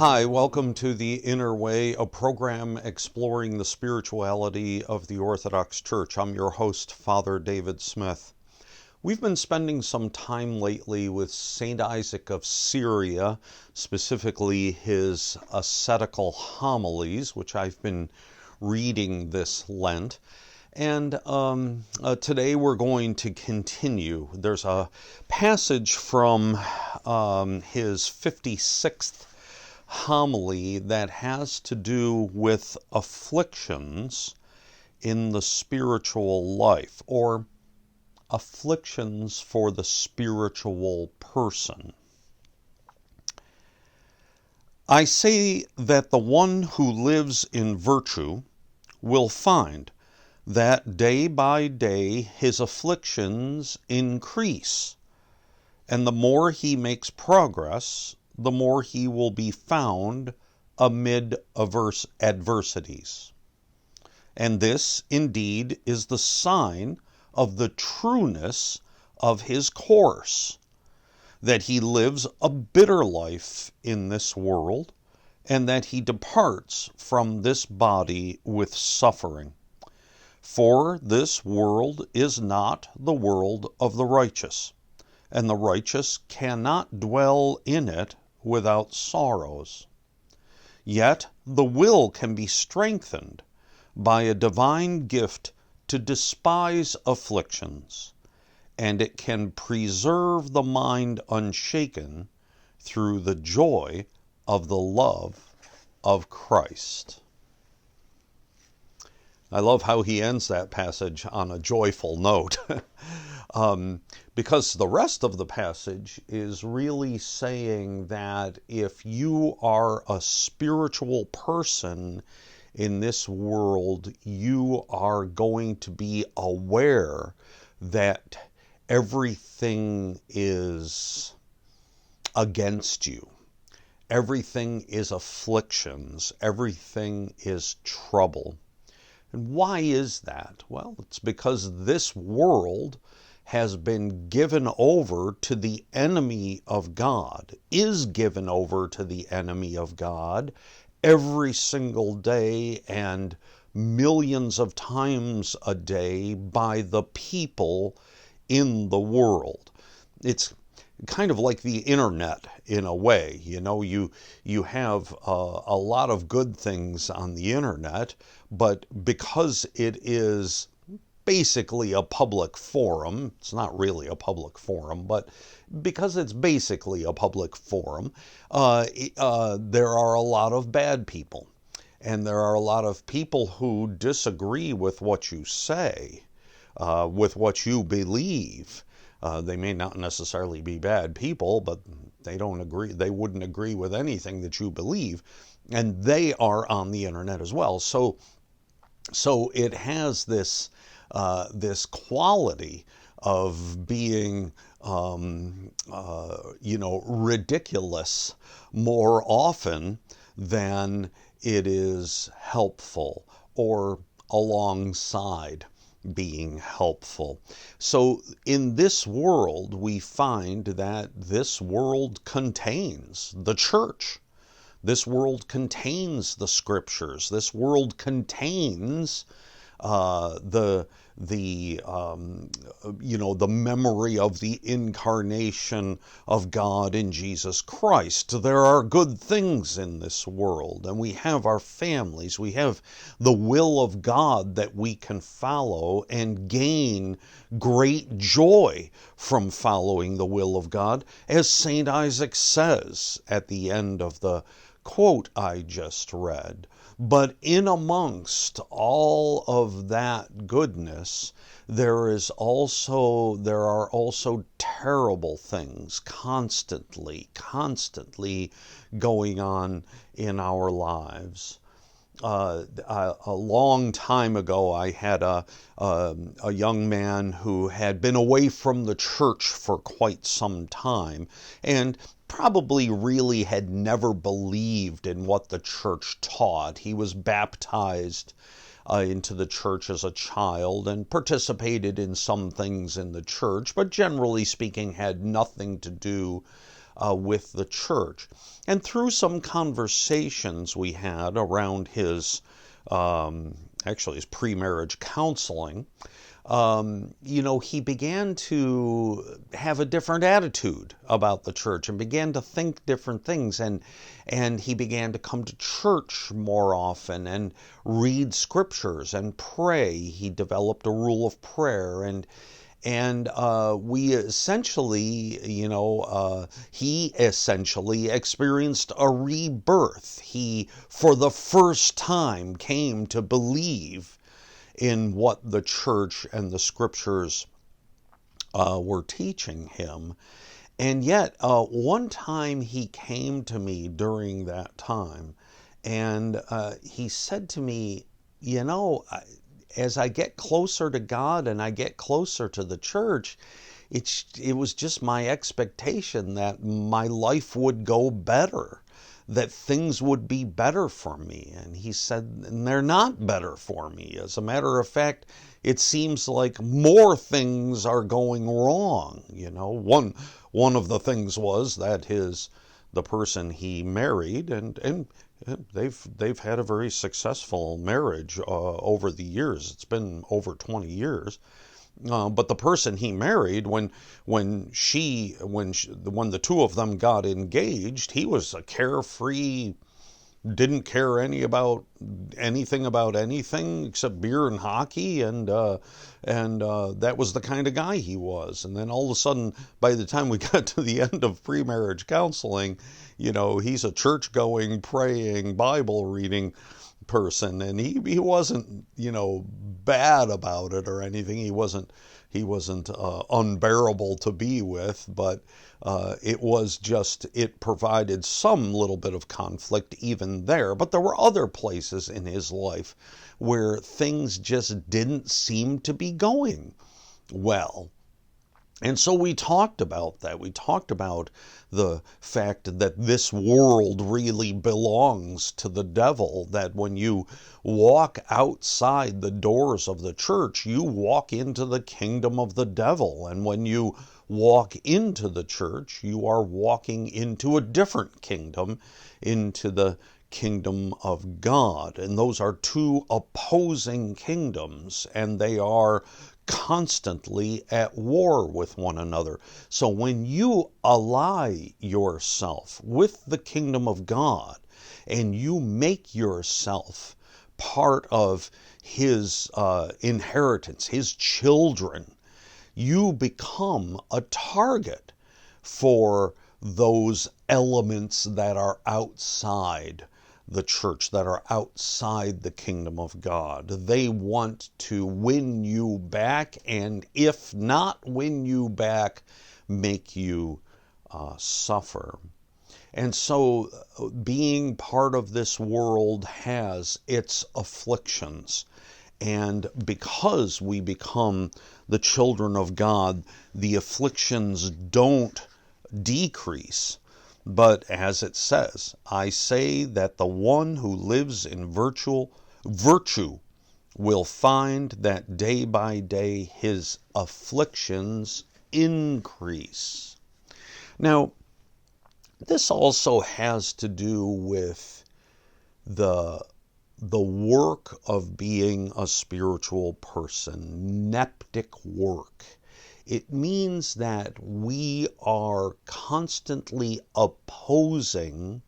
Hi, welcome to The Inner Way, a program exploring the spirituality of the Orthodox Church. I'm your host, Father David Smith. We've been spending some time lately with St. Isaac of Syria, specifically his ascetical homilies, which I've been reading this Lent. And today we're going to continue. There's a passage from his 56th homily that has to do with afflictions in the spiritual life, or afflictions for the spiritual person. I say that the one who lives in virtue will find that day by day his afflictions increase, and the more he makes progress, the more he will be found amid adversities. And this, indeed, is the sign of the trueness of his course, that he lives a bitter life in this world, and that he departs from this body with suffering. For this world is not the world of the righteous, and the righteous cannot dwell in it without sorrows. Yet the will can be strengthened by a divine gift to despise afflictions, and it can preserve the mind unshaken through the joy of the love of Christ. I love how he ends that passage on a joyful note. Because the rest of the passage is really saying that if you are a spiritual person in this world, you are going to be aware that everything is against you. Everything is afflictions. Everything is trouble. And why is that? Well, it's because this world has been given over to the enemy of God, is given over to the enemy of God every single day and millions of times a day by the people in the world. It's kind of like the internet in a way. You have a lot of good things on the internet, but because it is basically a public forum, it's not really a public forum, but because it's basically a public forum, there are a lot of bad people. And there are a lot of people who disagree with what you say, with what you believe. They may not necessarily be bad people, but they don't agree. They wouldn't agree with anything that you believe, and they are on the internet as well. So it has this quality of being, ridiculous more often than it is helpful or alongside being helpful. So in this world, we find that this world contains the church. This world contains the scriptures. This world contains the memory of the incarnation of God in Jesus Christ. There are good things in this world, and we have our families. We have the will of God that we can follow and gain great joy from following the will of God, as St. Isaac says at the end of the quote I just read. But in amongst all of that goodness, there are also terrible things constantly going on in our lives. A long time ago, I had a young man who had been away from the church for quite some time, and probably really had never believed in what the church taught. He was baptized into the church as a child and participated in some things in the church, but generally speaking had nothing to do with the church. And through some conversations we had around his, actually his pre-marriage counseling, he began to have a different attitude about the church and began to think different things. And he began to come to church more often and read scriptures and pray. He developed a rule of prayer, and we essentially, he essentially experienced a rebirth. He, for the first time, came to believe in what the church and the scriptures were teaching him. And yet, one time he came to me during that time, and he said to me, as I get closer to God and I get closer to the church, it was just my expectation that my life would go better, that things would be better for me. And he said, and they're not better for me. As a matter of fact, it seems like more things are going wrong. One of the things was that the person he married, and they've had a very successful marriage over the years. It's been over 20 years. But the person he married, when the two of them got engaged, he was a carefree, didn't care anything about anything except beer and hockey, and that was the kind of guy he was. And then all of a sudden, by the time we got to the end of pre-marriage counseling, he's a church-going, praying, Bible-reading person, and he wasn't bad about it or anything. He wasn't unbearable to be with, but it provided some little bit of conflict even there. But there were other places in his life where things just didn't seem to be going well. And so we talked about that. We talked about the fact that this world really belongs to the devil, that when you walk outside the doors of the church, you walk into the kingdom of the devil. And when you walk into the church, you are walking into a different kingdom, into the kingdom of God. And those are two opposing kingdoms, and they are constantly at war with one another. So when you ally yourself with the kingdom of God and you make yourself part of his inheritance, his children, you become a target for those elements that are outside the church, that are outside the kingdom of God. They want to win you back, and if not win you back, make you suffer. And so being part of this world has its afflictions. And because we become the children of God, the afflictions don't decrease. But as it says, I say that the one who lives in virtue will find that day by day his afflictions increase. Now, this also has to do with the work of being a spiritual person, neptic work. It means that we are constantly opposing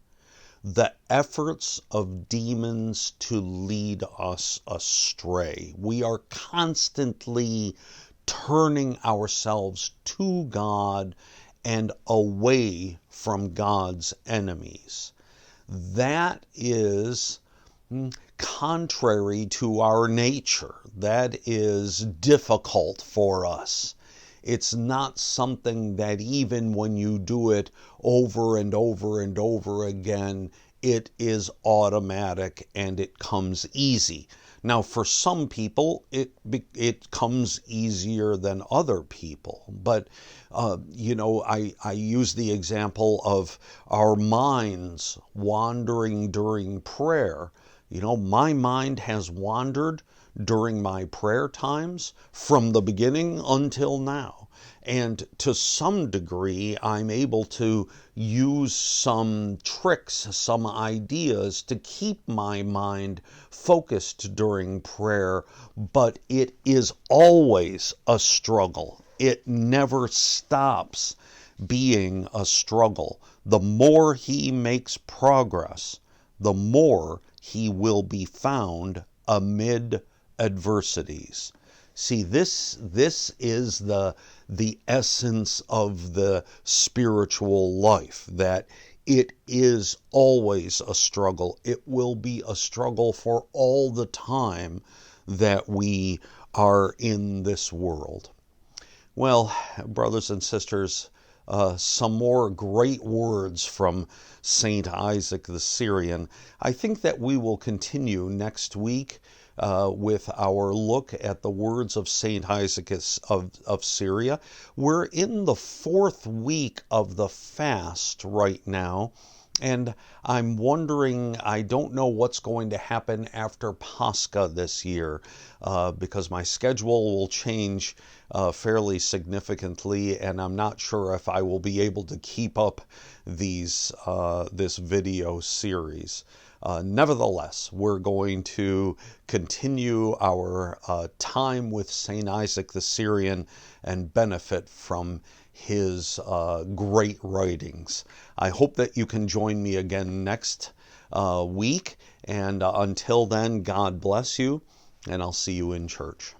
the efforts of demons to lead us astray. We are constantly turning ourselves to God and away from God's enemies. That is contrary to our nature. That is difficult for us. It's not something that even when you do it over and over and over again, it is automatic and it comes easy. Now, for some people, it comes easier than other people. But, I use the example of our minds wandering during prayer. My mind has wandered during my prayer times from the beginning until now. And to some degree, I'm able to use some tricks, some ideas to keep my mind focused during prayer, but it is always a struggle. It never stops being a struggle. The more he makes progress, the more he will be found amid adversities. See, this is the essence of the spiritual life, that it is always a struggle. It will be a struggle for all the time that we are in this world. Well, brothers and sisters, some more great words from Saint Isaac the Syrian. I think that we will continue next week with our look at the words of Saint Isaac of Syria. We're in the 4th week of the fast right now. And I'm wondering, I don't know what's going to happen after Pascha this year, because my schedule will change fairly significantly, and I'm not sure if I will be able to keep up this video series. Nevertheless, we're going to continue our time with St. Isaac the Syrian and benefit from his great writings. I hope that you can join me again next week, and until then, God bless you, and I'll see you in church.